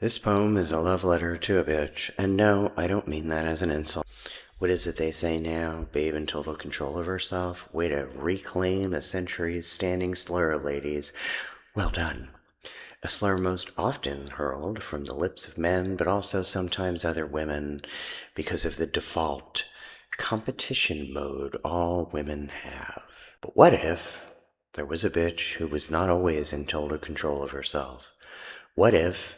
This poem is a love letter to a bitch, and no, I don't mean that as an insult. What is it they say now? Babe in total control of herself? Way to reclaim a century's standing slur, ladies. Well done. A slur most often hurled from the lips of men, but also sometimes other women, because of the default competition mode all women have. But what if there was a bitch who was not always in total control of herself? What if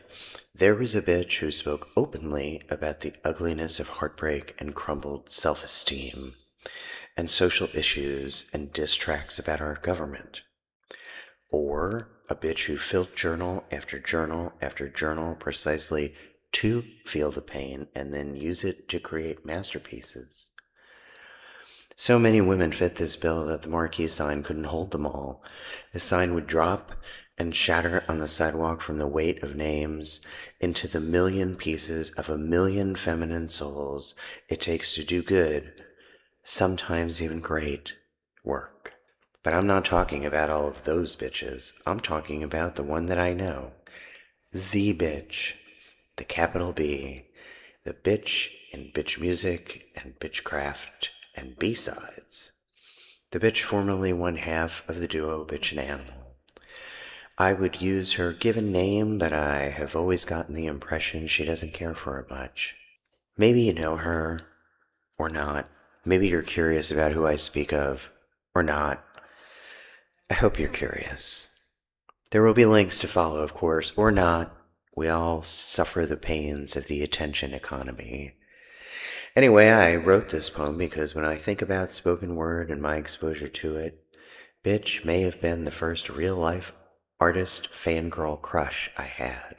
there was a bitch who spoke openly about the ugliness of heartbreak and crumbled self-esteem, and social issues and diss tracks about our government? Or a bitch who filled journal after journal after journal precisely to feel the pain and then use it to create masterpieces? So many women fit this bill that the marquee sign couldn't hold them all. The sign would drop and shatter on the sidewalk from the weight of names into the million pieces of a million feminine souls it takes to do good, sometimes even great, work. But I'm not talking about all of those bitches. I'm talking about the one that I know. The bitch. The capital B. The bitch in bitch music and bitchcraft and B-sides. The bitch formerly one half of the duo Bitch and Animal. I would use her given name, but I have always gotten the impression she doesn't care for it much. Maybe you know her, or not. Maybe you're curious about who I speak of, or not. I hope you're curious. There will be links to follow, of course, or not. We all suffer the pains of the attention economy. Anyway, I wrote this poem because when I think about spoken word and my exposure to it, bitch may have been the first real-life artist fangirl crush I had.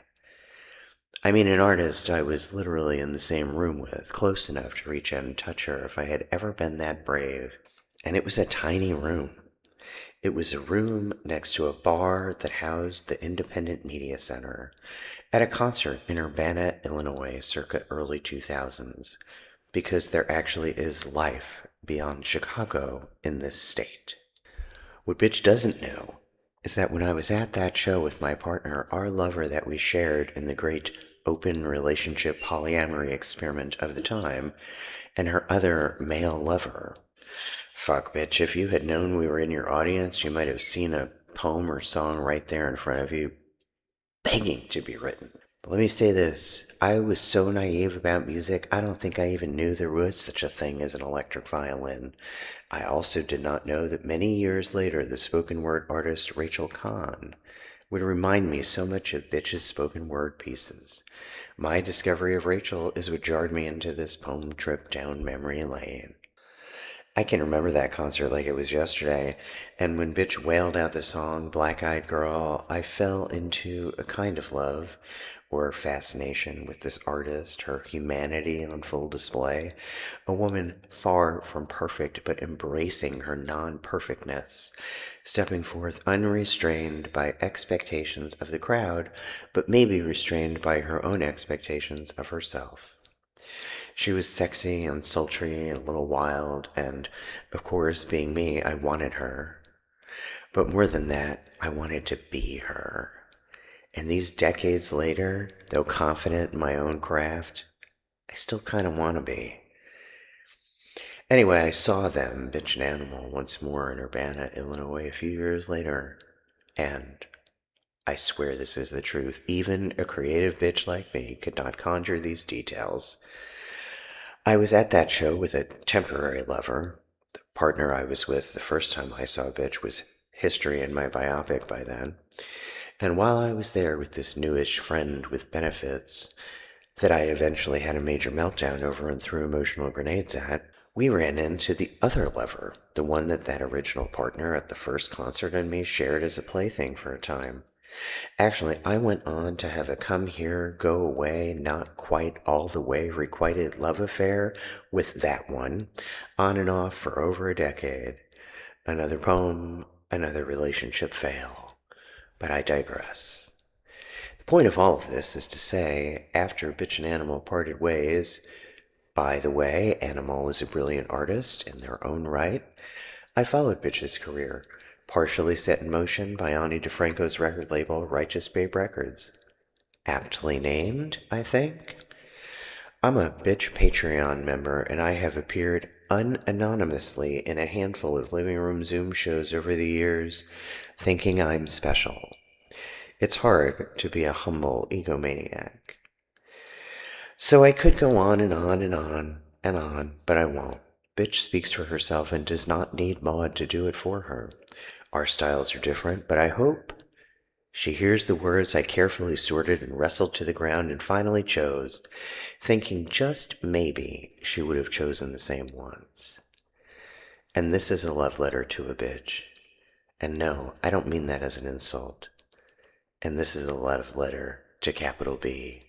I mean, an artist I was literally in the same room with, close enough to reach out and touch her if I had ever been that brave. And it was a tiny room. It was a room next to a bar that housed the Independent Media Center at a concert in Urbana, Illinois, circa early 2000s, because there actually is life beyond Chicago in this state. What bitch doesn't know is that when I was at that show with my partner, our lover that we shared in the great open relationship polyamory experiment of the time, and her other male lover. Fuck, bitch, if you had known we were in your audience, you might have seen a poem or song right there in front of you, begging to be written. But let me say this, I was so naive about music, I don't think I even knew there was such a thing as an electric violin. I also did not know that many years later, the spoken word artist Rachel Kahn would remind me so much of bitch's spoken word pieces. My discovery of Rachel is what jarred me into this poem trip down memory lane. I can remember that concert like it was yesterday, and when bitch wailed out the song Black Eyed Girl, I fell into a kind of love or fascination with this artist, her humanity on full display, a woman far from perfect but embracing her non-perfectness, stepping forth unrestrained by expectations of the crowd, but maybe restrained by her own expectations of herself. She was sexy and sultry and a little wild, and, of course, being me, I wanted her. But more than that, I wanted to be her. And these decades later, though confident in my own craft, I still kind of want to be. Anyway, I saw them, Bitch and Animal, once more in Urbana, Illinois, a few years later, and I swear this is the truth. Even a creative bitch like me could not conjure these details. I was at that show with a temporary lover. The partner I was with the first time I saw a bitch was history in my biopic by then. And while I was there with this newish friend with benefits that I eventually had a major meltdown over and threw emotional grenades at, we ran into the other lover, the one that original partner at the first concert and me shared as a plaything for a time. Actually, I went on to have a come here, go away, not quite all the way requited love affair with that one, on and off for over a decade. Another poem, another relationship fail. But I digress. The point of all of this is to say, after Bitch and Animal parted ways, by the way, Animal is a brilliant artist in their own right, I followed Bitch's career, partially set in motion by Ani DeFranco's record label, Righteous Babe Records. Aptly named, I think. I'm a bitch Patreon member, and I have appeared unanonymously in a handful of living room Zoom shows over the years, thinking I'm special. It's hard to be a humble egomaniac. So I could go on and on and on and on, but I won't. Bitch speaks for herself and does not need M.A.W.D to do it for her. Our styles are different, but I hope she hears the words I carefully sorted and wrestled to the ground and finally chose, thinking just maybe she would have chosen the same ones. And this is a love letter to a bitch. And no, I don't mean that as an insult. And this is a love letter to capital B.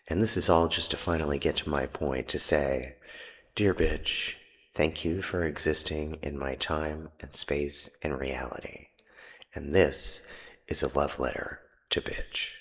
And this is all just to finally get to my point to say, dear bitch, thank you for existing in my time and space and reality. And this is a love letter to bitch.